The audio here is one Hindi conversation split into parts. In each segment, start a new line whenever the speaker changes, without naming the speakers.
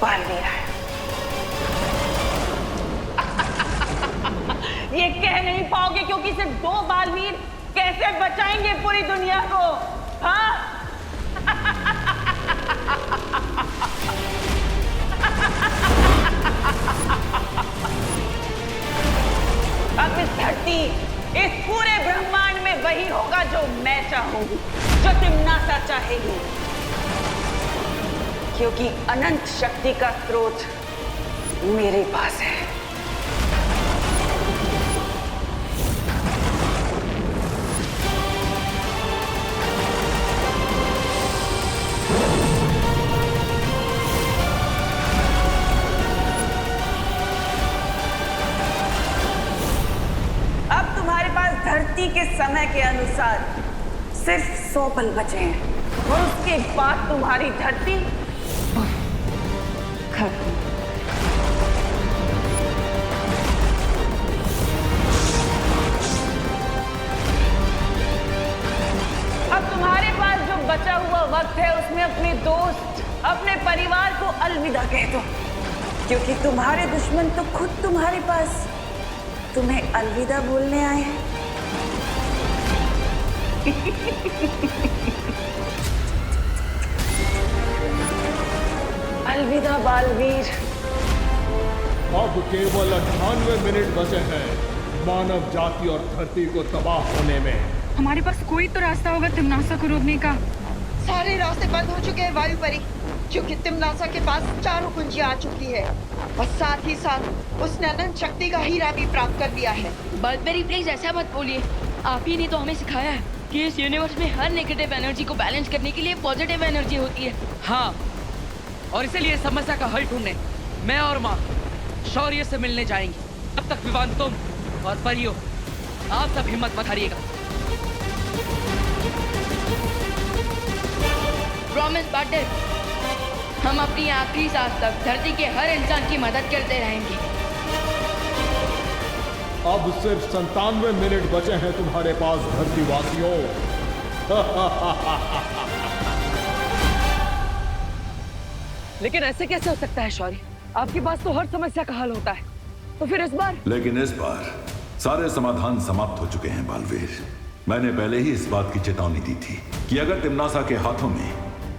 बालवीर आया। ये कह नहीं पाओगे क्योंकि सिर्फ 2 बालवीर कैसे बचाएंगे पूरी दुनिया को? हाँ? अब इस धरती, इस पूरे ब्रह्मांड में वही होगा जो मैं चाहूंगी, जो तिम्नासा चाहेगी, क्योंकि अनंत शक्ति का स्रोत मेरे पास है। धरती के समय के अनुसार सिर्फ 100 पल बचे हैं और उसके बाद तुम्हारी धरती खत्म। अब तुम्हारे पास जो बचा हुआ वक्त है उसमें अपने दोस्त, अपने परिवार को अलविदा कह दो, क्योंकि तुम्हारे दुश्मन तो खुद तुम्हारे पास तुम्हें अलविदा बोलने आए हैं। अलविदा बालवीर।
अब केवल 98 मिनट बचे हैं मानव जाति और धरती को तबाह होने में।
हमारे पास कोई तो रास्ता होगा तिम्नासा को रोकने का।
सारे रास्ते बंद हो चुके हैं वायु परी, क्योंकि तिम्नासा के पास 4 कुंजियां आ चुकी है और साथ ही साथ उसने अनंत शक्ति का हीरा भी प्राप्त कर लिया है।
बल्बेरी प्लीज ऐसा मत बोलिए, आप ही ने तो हमें सिखाया है कि इस यूनिवर्स में हर नेगेटिव एनर्जी को बैलेंस करने के लिए पॉजिटिव एनर्जी होती है।
हाँ, और इसीलिए समस्या का हल ढूंढने मैं और माँ शौर्य से मिलने जाएंगे। तब तक विवान तुम और परियो आप सब हिम्मत मत हारिएगा।
प्रॉमिस पार्टनर, हम अपनी आखिरी सांस तक धरती के हर इंसान की मदद करते रहेंगे।
अब सिर्फ 97 मिनट बचे हैं तुम्हारे पास धरतीवासियों।
लेकिन ऐसे कैसे हो सकता है शौर्य? आपके पास तो हर समस्या का हल होता है, तो फिर इस बार?
लेकिन इस बार सारे समाधान समाप्त हो चुके हैं बालवीर। मैंने पहले ही इस बात की चेतावनी दी थी कि अगर तिम्नासा के हाथों में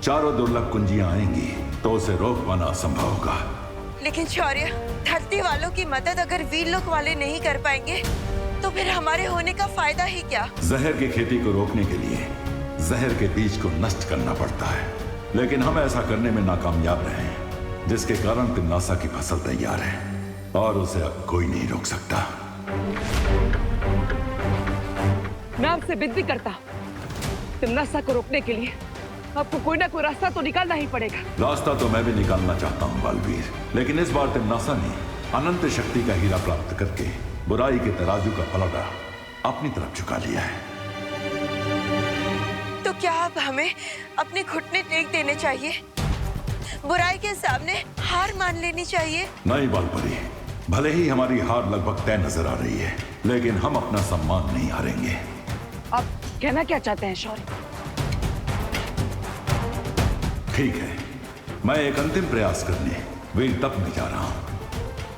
4 दुर्लभ कुंजियां आएंगी तो उसे रोक पाना असंभव होगा।
लेकिन शौर्य, धरती वालों की मदद अगर वीर लोक वाले नहीं कर पाएंगे तो फिर हमारे होने का फायदा ही क्या?
जहर की खेती को रोकने के लिए जहर के बीज को नष्ट करना पड़ता है, लेकिन हम ऐसा करने में नाकामयाब रहे हैं, जिसके कारण तिम्नासा की फसल तैयार है और उसे अब कोई नहीं रोक सकता।
मैं आपसे विनती करता हूँ, तिम्नासा को रोकने के लिए आपको कोई ना कोई रास्ता तो निकालना ही पड़ेगा।
रास्ता तो मैं भी निकालना चाहता हूँ बालवीर, लेकिन इस बार तिम्नासा ने अनंत शक्ति का हीरा प्राप्त करके बुराई के तराजू का पलड़ा अपनी तरफ झुका लिया है।
तो क्या अब हमें अपने घुटने टेक देने चाहिए? बुराई के सामने हार मान लेनी चाहिए?
नहीं बालपरी, भले ही हमारी हार लगभग तय नजर आ रही है, लेकिन हम अपना सम्मान नहीं हारेंगे।
आप कहना क्या चाहते हैं शौर्य?
ठीक है, मैं एक अंतिम प्रयास करने वीर तप में जा रहा हूं।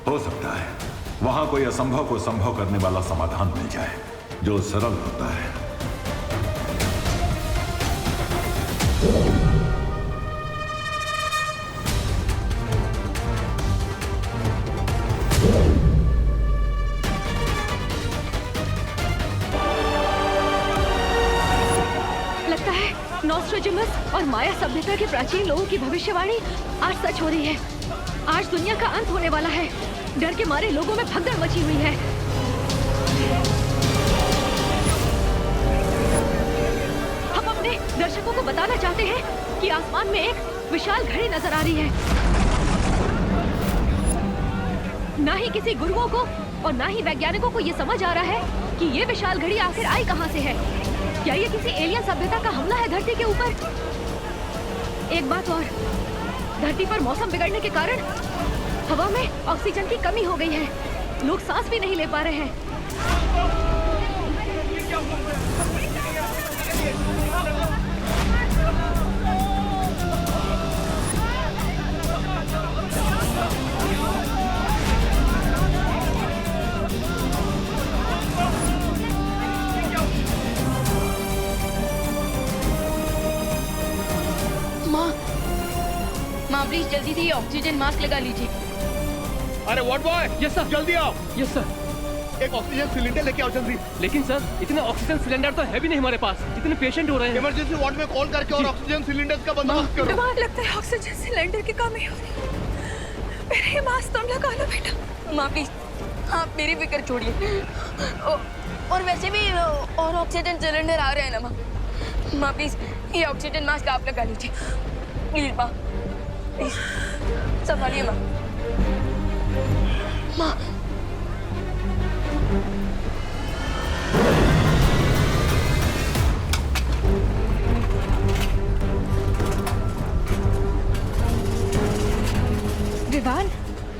हो सकता है वहां कोई असंभव को संभव करने वाला समाधान मिल जाए जो सरल होता है।
लगता है नॉस्ट्रेडमस और माया सभ्यता के प्राचीन लोगों की भविष्यवाणी आज सच हो रही है। आज दुनिया का अंत होने वाला है। डर के मारे लोगों में भगदड़ मची हुई है। हम अपने दर्शकों को बताना चाहते हैं कि आसमान में एक विशाल घड़ी नजर आ रही है। ना ही किसी गुरुओं को और ना ही वैज्ञानिकों को ये समझ आ रहा है कि ये विशाल घड़ी आखिर आई कहां से है। क्या ये किसी एलियन सभ्यता का हमला है धरती के ऊपर? एक बात और, धरती पर मौसम बिगड़ने के कारण हवा में ऑक्सीजन की कमी हो गई है। लोग सांस भी नहीं ले पा रहे हैं।
माँ प्लीज जल्दी से ये ऑक्सीजन मास्क लगा लीजिए।
अरे व्हाट बॉय,
यस सर।
जल्दी आओ,
यस सर।
एक ऑक्सीजन सिलेंडर लेके आओ जल्दी।
लेकिन सर इतने ऑक्सीजन सिलेंडर तो है भी नहीं हमारे पास, इतने पेशेंट हो रहे हैं।
इमरजेंसी वार्ड में कॉल करके और ऑक्सीजन सिलेंडर्स का बंदोबस्त करो।
बीमार लगता है, ऑक्सीजन सिलेंडर की कमी हो रही है। मेरे ये मास्क तुम लगा लो बेटा।
माँ प्लीज आप मेरी फिक्र छोड़िए। और वैसे भी और ऑक्सीजन सिलेंडर आ रहे हैं ना माँ। माँ प्लीज ये ऑक्सीजन मास्क आप लगा लीजिए प्लीज माँ, प्लीज संभालिए माँ। माँ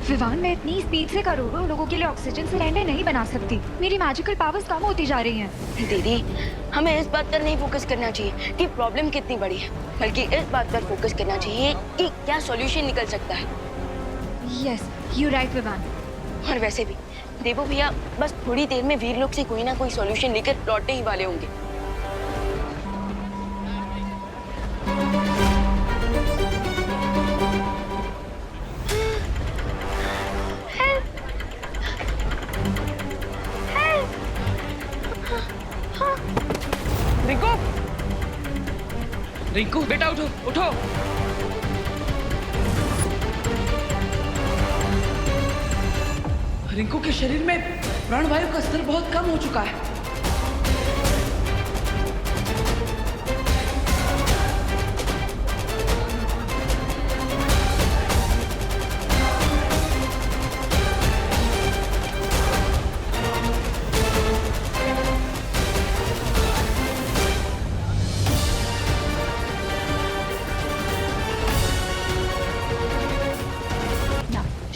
विवान मैं इतनी स्पीड से करोड़ों लोगों के लिए ऑक्सीजन सिलेंडर नहीं बना सकती। मेरी मैजिकल पावर्स कम होती जा रही हैं।
दीदी हमें इस बात पर नहीं फोकस करना चाहिए कि प्रॉब्लम कितनी बड़ी है, बल्कि इस बात पर फोकस करना चाहिए कि क्या सॉल्यूशन निकल सकता है।
Yes you right Vivaan.
और वैसे भी देवो भैया बस थोड़ी देर में वीर लोग से कोई ना कोई सॉल्यूशन लेकर लौटने ही वाले होंगे।
रिंकू, रिंकू बेटा उठो उठो। रिंकू के शरीर में प्राणवायु का स्तर बहुत कम हो चुका है।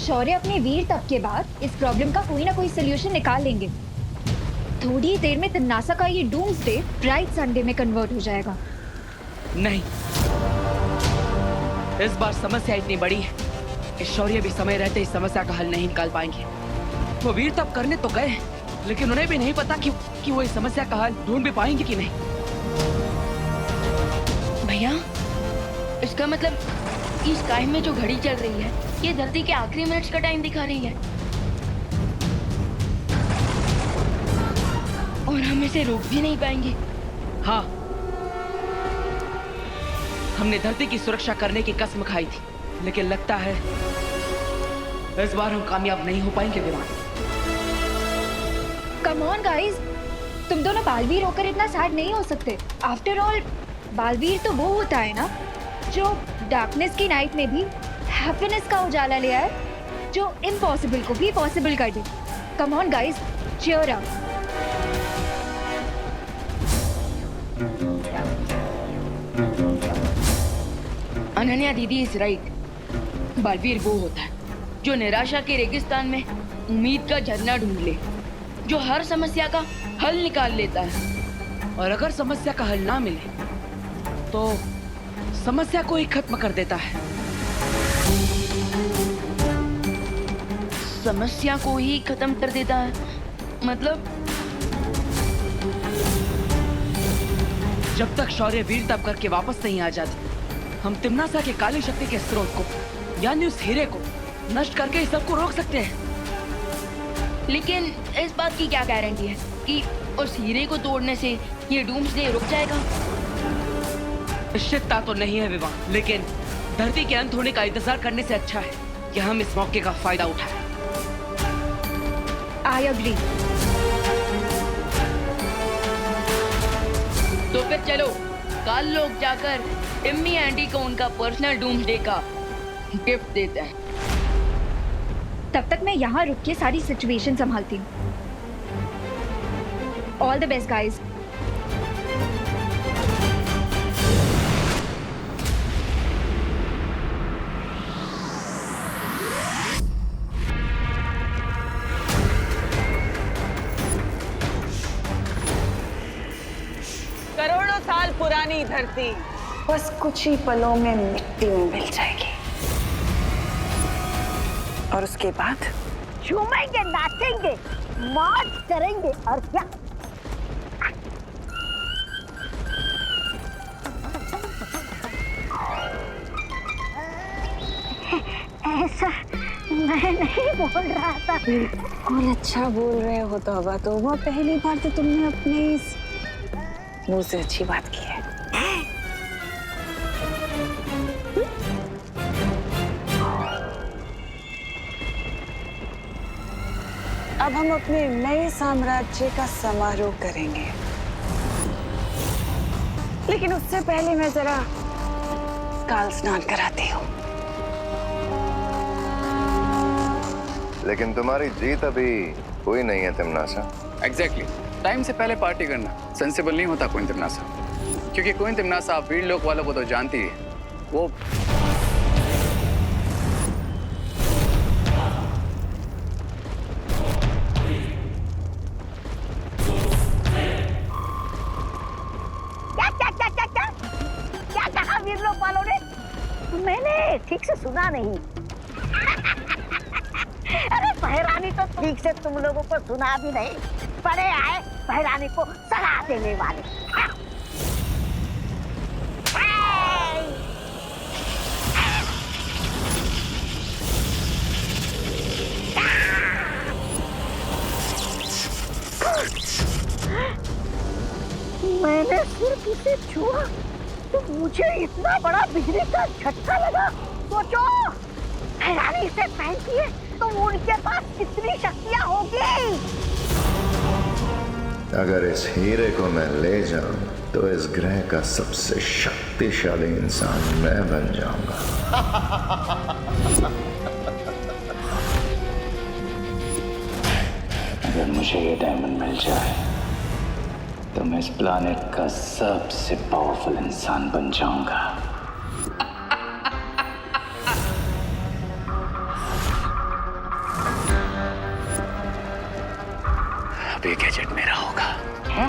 शौर्य अपने वीर तप के बाद इस प्रॉब्लम का कोई ना कोई सोल्यूशन निकाल लेंगे। थोड़ी देर में तिन्नासा का ये डूम्सडे ब्राइट संडे में कन्वर्ट हो जाएगा।
नहीं, इस बार समस्या इतनी बड़ी है कि शौर्य भी समय रहते इस समस्या का हल नहीं निकाल पाएंगे। वो वीर तप करने तो गए, लेकिन उन्हें भी नहीं पता कि वो इस समस्या का हल ढूंढ भी पाएंगे कि नहीं।
भैया इसका मतलब इस टाइम में जो घड़ी चल रही है ये धरती के आखिरी मिनट्स का टाइम दिखा रही है और हम इसे रोक भी नहीं पाएंगे।
हाँ, हमने धरती की सुरक्षा करने की कसम खाई थी, लेकिन लगता है इस बार हम कामयाब नहीं हो पाएंगे विमान।
कम ऑन गाइस, तुम दोनों बालवीर होकर इतना सैड नहीं हो सकते। आफ्टर ऑल बालवीर तो वो होता है ना जो डार्कनेस की नाइट में भी हैप्पीनेस का उजाला ले आए, जो इम्पॉसिबल को भी पॉसिबल कर दे। Come on guys, cheer up.
Ananya दीदी इज राइट। बालवीर वो होता है जो निराशा के रेगिस्तान में उम्मीद का झरना ढूंढ ले, जो हर समस्या का हल निकाल लेता है,
और अगर समस्या का हल ना मिले तो समस्या को ही खत्म कर देता है।
समस्या को ही खत्म कर देता है मतलब?
जब तक शौर्य वीर तप करके वापस नहीं आ जाते, हम तिम्नासा के काली शक्ति के स्रोत को यानी उस हीरे को नष्ट करके इस सबको रोक सकते हैं।
लेकिन इस बात की क्या गारंटी है कि उस हीरे को तोड़ने से ये डूम्सडे रुक जाएगा?
निश्चितता तो नहीं है विवाह, लेकिन धरती के अंत होने का इंतजार करने से अच्छा है कि हम इस मौके का फायदा उठाएं।
I agree.
तो फिर चलो कल लोग जाकर टिम्मी आंटी को उनका पर्सनल डूम्सडे का गिफ्ट देते हैं।
तब तक मैं यहाँ रुक के सारी सिचुएशन संभालती हूँ। All the best guys.
करोड़ों साल पुरानी धरती बस कुछ ही पलों में मिट्टी में मिल जाएगी, और उसके बाद
झूमेंगे, नाचेंगे, मौज करेंगे और क्या। ऐसा मैं नहीं बोल रहा था।
और अच्छा बोल रहे हो तौबा तौबा, पहली बार तो तुमने अपने इस मुंह से अच्छी बात की है। अब हम अपने नए साम्राज्य का समारोह करेंगे, लेकिन उससे पहले मैं जरा काल स्नान कराती हूँ।
लेकिन तुम्हारी जीत अभी हुई नहीं है तिमनासा।
एग्जैक्टली टाइम से पहले पार्टी करना सेंसिबल नहीं होता क्वीन तिमनासा, क्योंकि क्वीन तिमनासा आप वीर लोक वालों को तो जानती है। वो
क्या कहा वीर लोग वालों ने? मैंने ठीक से सुना नहीं। अरे पहरानी तो ठीक से तुम लोगों को सुना भी नहीं, पड़े आए पहरानी को सगा देने वाले। मैंने सिर्फ उसे छुआ तो मुझे इतना बड़ा बिजली का झटका लगा। सोचो पहरानी से पहनती है तो उनके पास कितनी शक्तियां होगी।
अगर इस हीरे को मैं ले जाऊं तो इस ग्रह का सबसे शक्तिशाली इंसान मैं बन जाऊंगा।
अगर मुझे ये डायमंड मिल जाए तो मैं इस प्लैनेट का सबसे पावरफुल इंसान बन जाऊंगा। अब ये गैजेट मेरा होगा
है?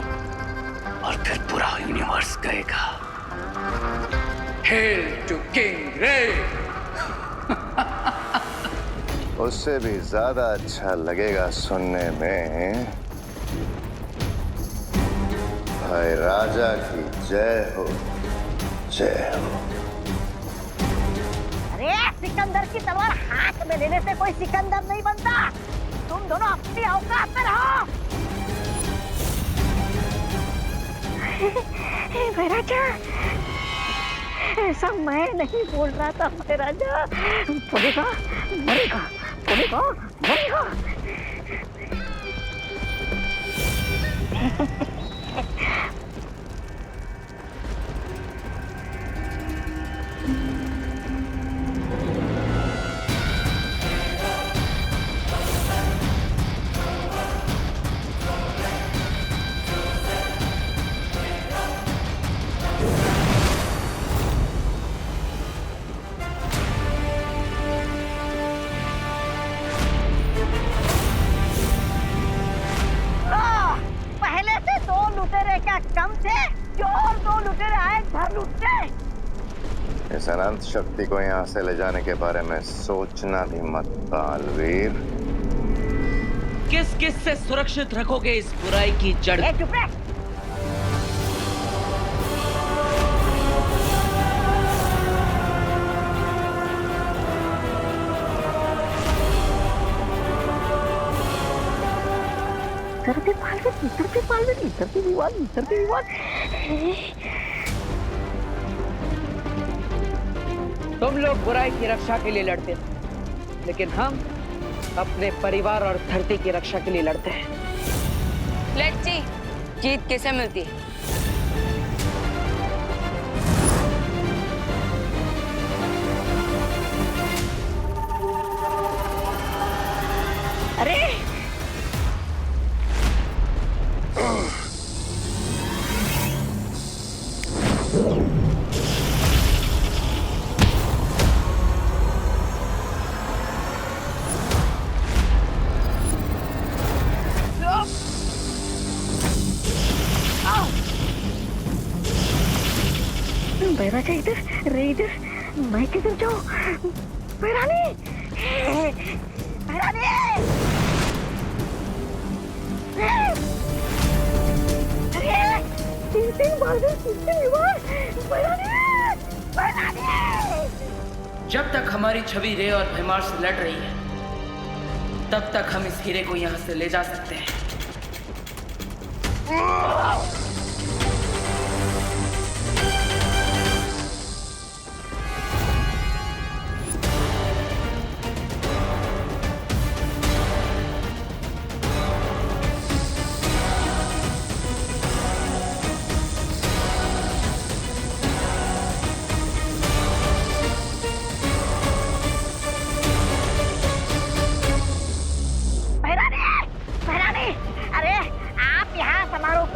और फिर पूरा यूनिवर्स कहेगा हेल टू किंग रे।
उससे भी ज्यादा अच्छा लगेगा सुनने में भाई राजा की जय हो, जय हो।
अरे सिकंदर की तलवार हाथ में लेने से कोई सिकंदर नहीं बनता। तुम दोनों अपनी औकात में रहो। महाराजा ऐसा मैं नहीं बोल रहा था महाराजा। बोलेगा मरेगा, बोलेगा मरेगा।
इस अनंत शक्ति को यहाँ से ले जाने के बारे में सोचना भी मत बालवीर।
किस किस से सुरक्षित रखोगे इस बुराई की जड़?
चुप रह। इधर भी पालवन, इधर भी पालवन, इधर भी विवाद, इधर भी विवाद।
तुम लोग बुराई की रक्षा के लिए लड़ते हैं, लेकिन हम अपने परिवार और धरती की रक्षा के लिए लड़ते हैं।
लेट्स सी जीत किसे मिलती है।
अरे बैराजा इधर रे, इधर मैं किधर जाऊं? बैरानी, बैरानी, अरे तीन बार बैरानी, बैरानी।
जब तक हमारी छवि रे और भैमार से लड़ रही है, तब तक हम इस हीरे को यहां से ले जा सकते हैं।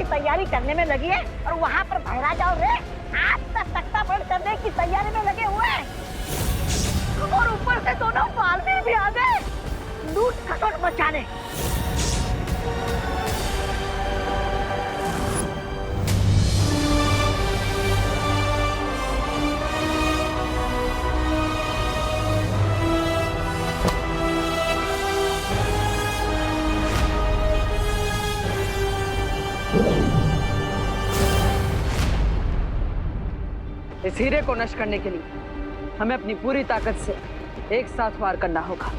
तैयारी करने में लगी है और वहाँ पर भैरा जाओ रे आप तक तख्ता बंद करने की तैयारी में लगे हुए हैं और ऊपर से दोनों बालवीर भी आ गए लूट खसोट मचाने।
इस हीरे को नष्ट करने के लिए हमें अपनी पूरी ताकत से एक साथ वार करना होगा।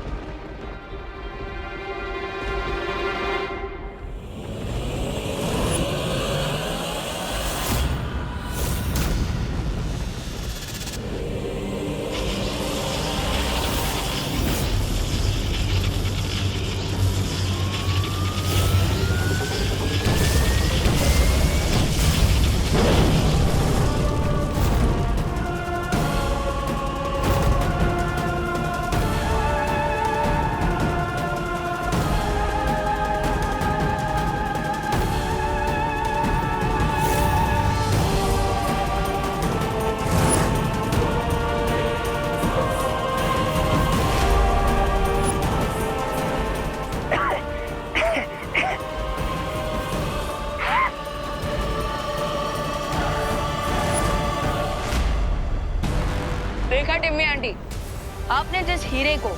देखा टिम्मी आंटी, आपने जिस हीरे को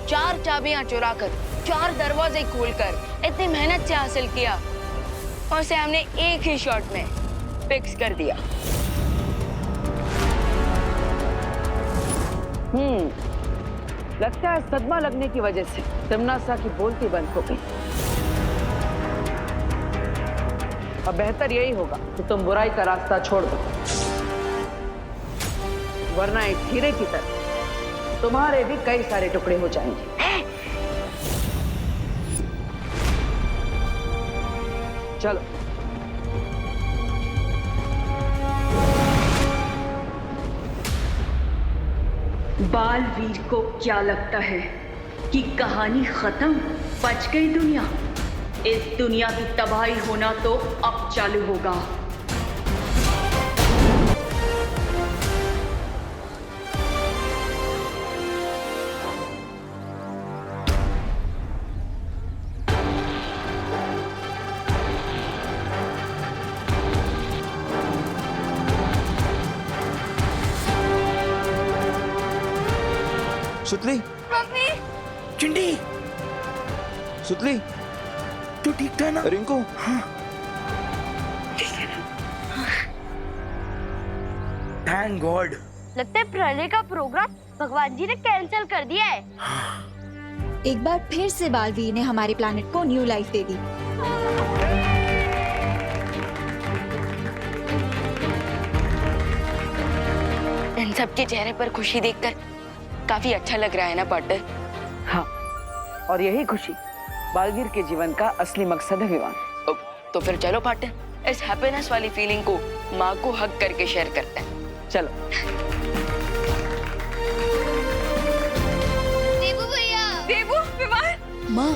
4 चाबियां चुराकर 4 दरवाजे खोलकर इतनी मेहनत से हासिल किया और उसे हमने एक ही शॉट में फिक्स कर दिया।
लगता है सदमा लगने की वजह से तिम्नासा की बोलती बंद हो गई। अब बेहतर यही होगा कि तुम बुराई का रास्ता छोड़ दो, वरना एक हीरे की तरह तुम्हारे भी कई सारे टुकड़े हो जाएंगे। चलो।
बालवीर को क्या लगता है कि कहानी खत्म, बच गई दुनिया? इस दुनिया की तबाही होना तो अब चालू होगा।
सुतली,
मम्मी,
चिंटी, सुतली, तू ठीक था ना? रिंकू, हाँ। Thank God.
लगता है प्रलय का प्रोग्राम भगवान जी ने कैंसिल कर दिया है।
एक बार फिर से बालवीर ने हमारे प्लैनेट को न्यू लाइफ दे दी।
इन सबके चेहरे पर खुशी देखकर काफी अच्छा लग रहा है ना पार्टनर?
हाँ, और यही खुशी बालवीर के जीवन का असली मकसद है विवान।
तो फिर चलो पार्टनर, इस हैप्पीनेस वाली फीलिंग को माँ को हग करके शेयर करते हैं।
चलो।
देवू भैया।
देवू, विवान।
माँ।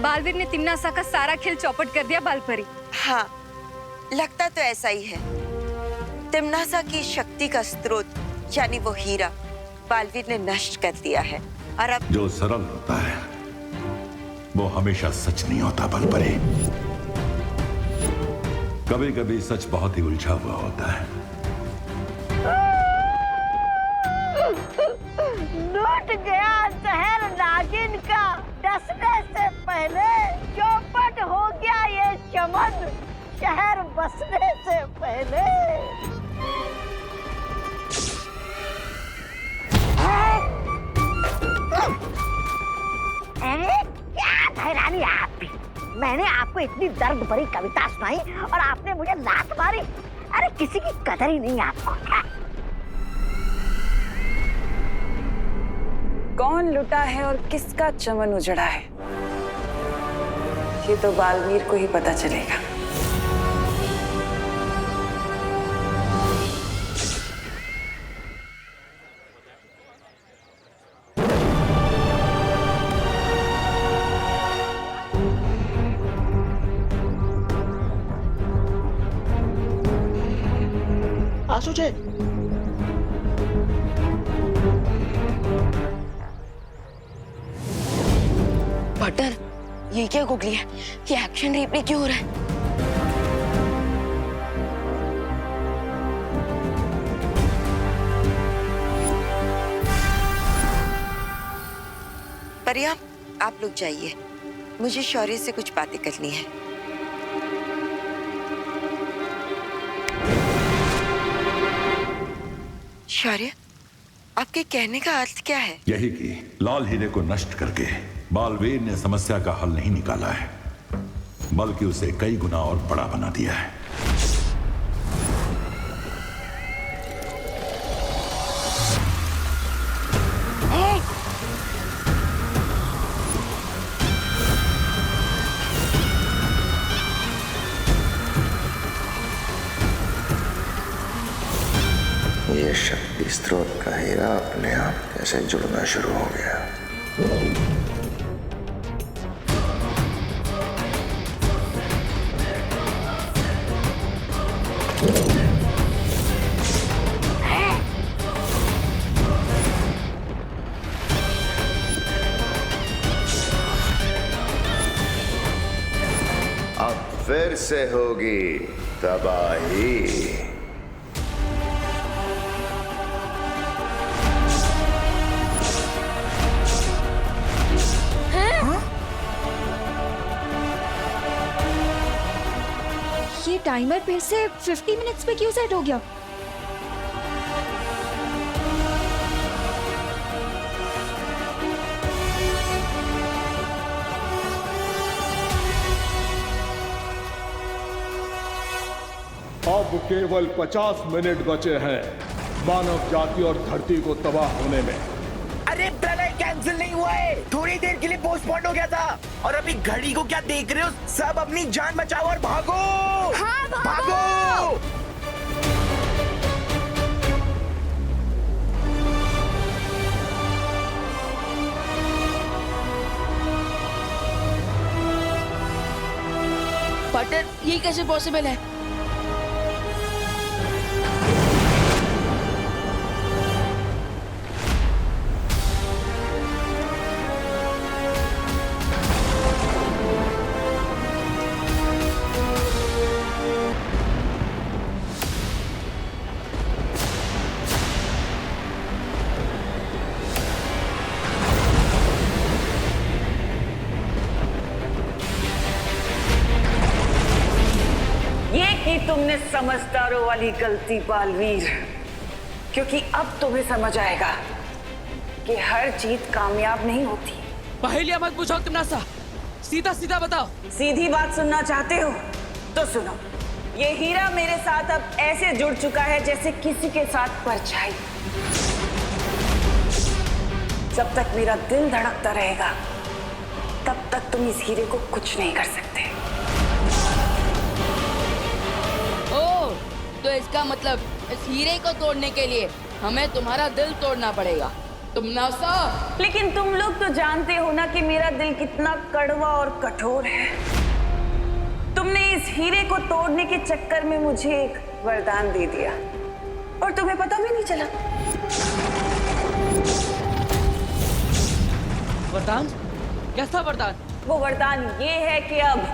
बालवीर ने तिम्नासा का सारा खेल चौपट कर दिया बालपरी।
हाँ, लगता तो ऐसा ही है। तिम्नासा की शक्ति का स्रोत यानी वो हीरा बालवीर ने नष्ट कर दिया है और अब
जो सरल होता है वो हमेशा सच नहीं होता बलपरी। कभी-कभी सच बहुत ही उलझा हुआ होता है।
लूट गया शहर नागिन का डसने से पहले, चौपट हो गया ये चमन शहर बसने से पहले। अरे क्या हैरानी आपकी, मैंने आपको इतनी दर्द भरी कविता सुनाई और आपने मुझे लात मारी। अरे किसी की कदर ही नहीं आपको क्या?
कौन लुटा है और किसका चमन उजड़ा है, ये तो बालवीर को ही पता चलेगा।
आसुचे
बटर, ये क्या गुगली है? ये एक्शन रिप्ले क्यों हो रहा है?
परिया, आप लोग जाइए, मुझे शौर्य से कुछ बातें करनी है। शौर्य, आपके कहने का अर्थ क्या है?
यही कि लाल हीरे को नष्ट करके बालवीर ने समस्या का हल नहीं निकाला है, बल्कि उसे कई गुना और बड़ा बना दिया है।
ये शक्ति स्रोत का हीरा अपने आप कैसे जुड़ना शुरू हो गया। अब फिर से होगी तबाही।
ये टाइमर फिर से 50 मिनट्स पे क्यों सेट हो गया?
अब केवल 50 मिनट बचे हैं मानव जाति और धरती को तबाह होने में।
अरे प्रलय कैंसिल नहीं हुआ है, थोड़ी देर के लिए पोस्टपोन हो गया था। और अभी घड़ी को क्या देख रहे हो? सब अपनी जान बचाओ और भागो।
हाँ,
भागो।
बटर, ये कैसे पॉसिबल है?
तुमने समझदारों वाली गलती बालवीर, क्योंकि अब तुम्हें समझ आएगा कि हर जीत कामयाब नहीं होती।
पहेलियां मत पूछो तिमनासा, सीधा सीधा बताओ।
सीधी बात सुनना चाहते हो तो सुनो। ये हीरा मेरे साथ अब ऐसे जुड़ चुका है जैसे किसी के साथ परछाई। जब तक मेरा दिल धड़कता रहेगा तब तक तुम इस हीरे को कुछ नहीं कर सकते।
तो इसका मतलब इस हीरे को तोड़ने के लिए हमें तुम्हारा दिल तोड़ना पड़ेगा, तिमनासा।
लेकिन तुम लोग तो जानते हो ना कि मेरा दिल कितना कड़वा और कठोर है। तुमने इस हीरे को तोड़ने के चक्कर में मुझे एक वरदान दे दिया और तुम्हें पता भी नहीं चला।
वरदान? कैसा वरदान?
वो वरदान ये है कि अब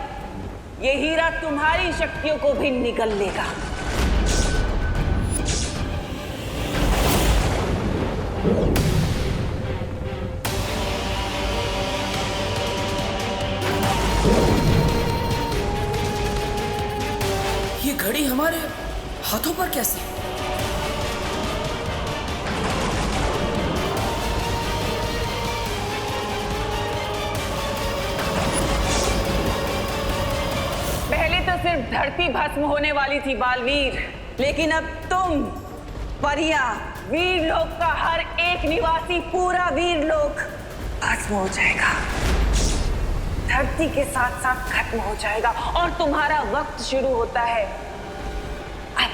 ये हीरा तुम्हारी शक्तियों को भी निगल लेगा।
ये घड़ी हमारे हाथों पर कैसे?
पहले तो सिर्फ धरती भस्म होने वाली थी बालवीर, लेकिन अब तुम परियां, वीर लोक का हर एक निवासी, पूरा वीर लोक भस्म हो जाएगा, धरती के साथ साथ खत्म हो जाएगा और तुम्हारा वक्त शुरू होता है अब।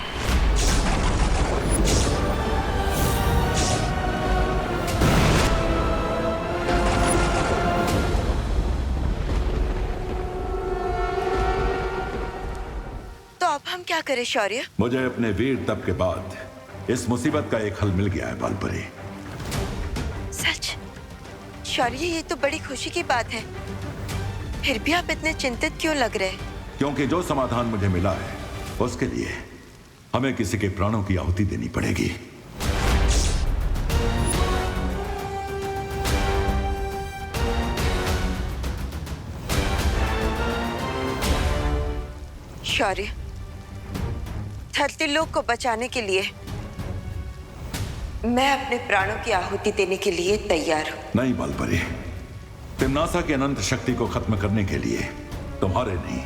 तो अब हम क्या करें शौर्य?
मुझे अपने वीर तप के बाद इस मुसीबत का एक हल मिल गया है बालपरी।
सच? शौर्य, ये तो बड़ी खुशी की बात है। फिर भी आप इतने चिंतित क्यों लग रहे?
क्योंकि जो समाधान मुझे मिला है उसके लिए हमें किसी के प्राणों की आहुति देनी पड़ेगी।
शौर्य, धरती लोक को बचाने के लिए मैं अपने प्राणों की आहुति देने के लिए तैयार हूं।
नहीं बालपरी, तिम्नासा की अनंत शक्ति को खत्म करने के लिए तुम्हारे नहीं,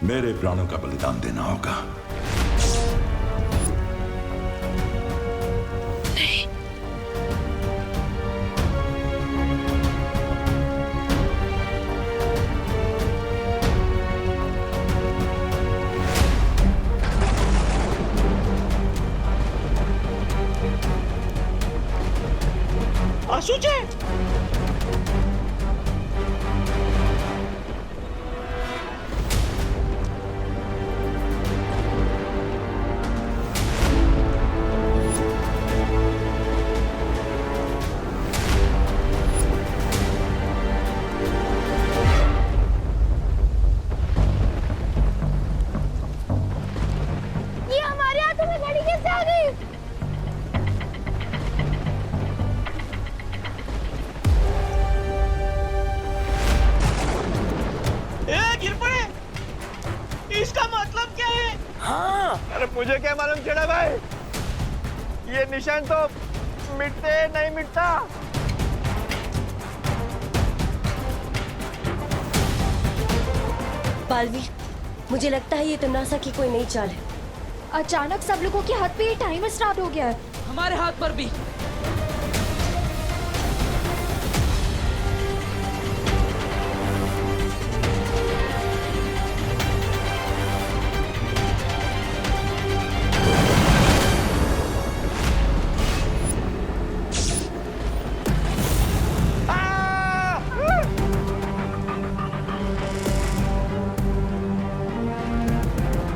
मेरे प्राणों का बलिदान देना होगा।
नहीं।
आशुचे,
ये हमारे हाथों में घड़ी कैसे आ गई?
गिर पड़े। इसका मतलब क्या है? हाँ, अरे मुझे क्या मालूम चढ़ा भाई, ये निशान तो मिटते नहीं मिटता।
बालवीर, मुझे लगता है ये तिम्नासा की कोई नई चाल है।
अचानक सब लोगों के हाथ पे ये टाइमर स्टार्ट हो गया है।
हमारे हाथ पर भी।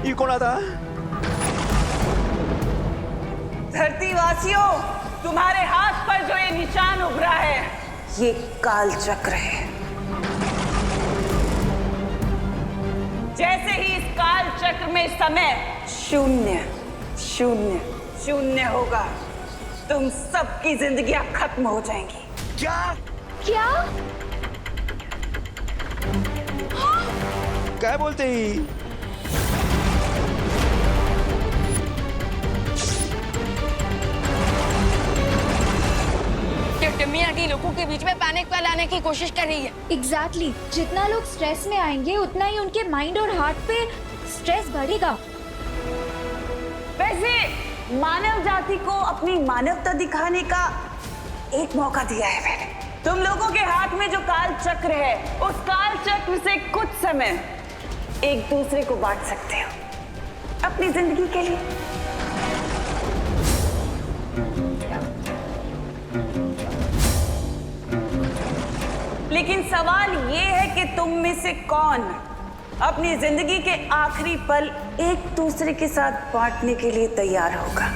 ये कौन आता?
धरतीवासियों, तुम्हारे हाथ पर जो ये निशान उभरा है, ये काल चक्र है। जैसे ही इस काल चक्र में समय 0 0 0 होगा, तुम सबकी जिंदगियां खत्म हो जाएंगी।
क्या?
क्या?
क्या बोलते ही?
टिम्मी लोगों के बीच में पैनिक फैलाने की कोशिश कर रही है।
एग्जैक्टली, जितना लोग स्ट्रेस में आएंगे उतना ही उनके माइंड और हार्ट पे स्ट्रेस बढ़ेगा।
वैसे मानव जाति को अपनी मानवता दिखाने का एक मौका दिया है मैंने। तुम लोगों के हाथ में जो काल चक्र है, उस काल चक्र से कुछ समय एक दूसरे को बांट सकते हो अपनी जिंदगी के लिए। लेकिन सवाल ये है कि तुम में से कौन अपनी जिंदगी के आखिरी पल एक दूसरे के साथ बांटने के लिए तैयार होगा।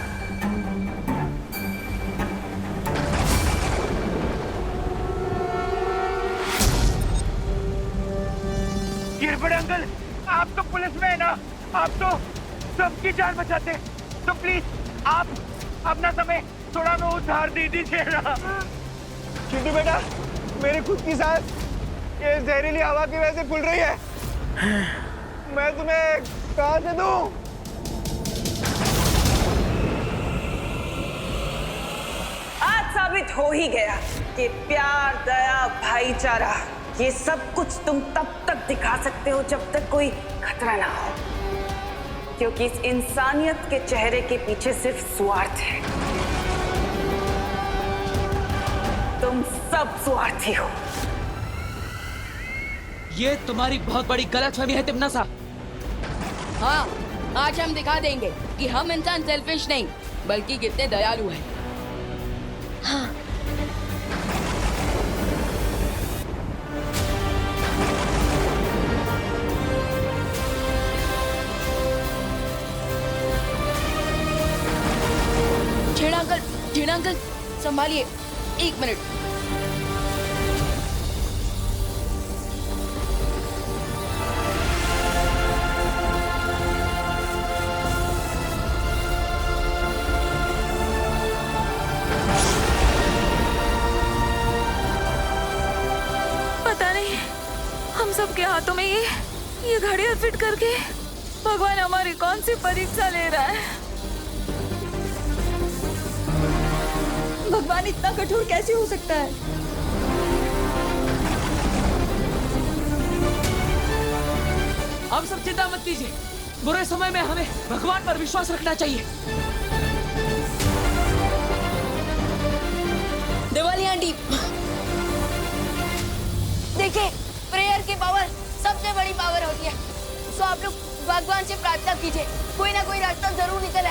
गिरपड़े अंकल, आप तो पुलिस में है ना, आप तो सबकी जान बचाते हैं, तो प्लीज आप अपना समय थोड़ा मैं उधार दे दीजिए ना। चिंटू बेटा, मेरी खुद की सांस ये जहरीली हवा की वजह से फूल रही है। मैं तुम्हें कहाँ से दूं?
आज साबित हो ही गया कि प्यार, दया, भाईचारा ये सब कुछ तुम तब तक दिखा सकते हो जब तक कोई खतरा ना हो, क्योंकि इस इंसानियत के चेहरे के पीछे सिर्फ स्वार्थ है। तुम सब स्वार्थी हो।
ये तुम्हारी बहुत बड़ी गलतफहमी है तिम्नासा।
हाँ, आज हम दिखा देंगे कि हम इंसान सेल्फिश नहीं बल्कि कितने दयालु हैं। हाँ। छेड़ा अंकल संभालिए, 1 मिनट।
पता नहीं हम सबके हाथों में ये घड़ियां फिट करके भगवान हमारी कौन सी परीक्षा ले रहा है।
भगवान इतना कठोर कैसे हो सकता है?
आप सब चिंता मत कीजिए, बुरे समय में हमें भगवान पर विश्वास रखना चाहिए।
दिवाली आंटी, देखिए प्रेयर की पावर सबसे बड़ी पावर होती है। तो आप लोग भगवान से प्रार्थना कीजिए, कोई ना कोई रास्ता जरूर निकल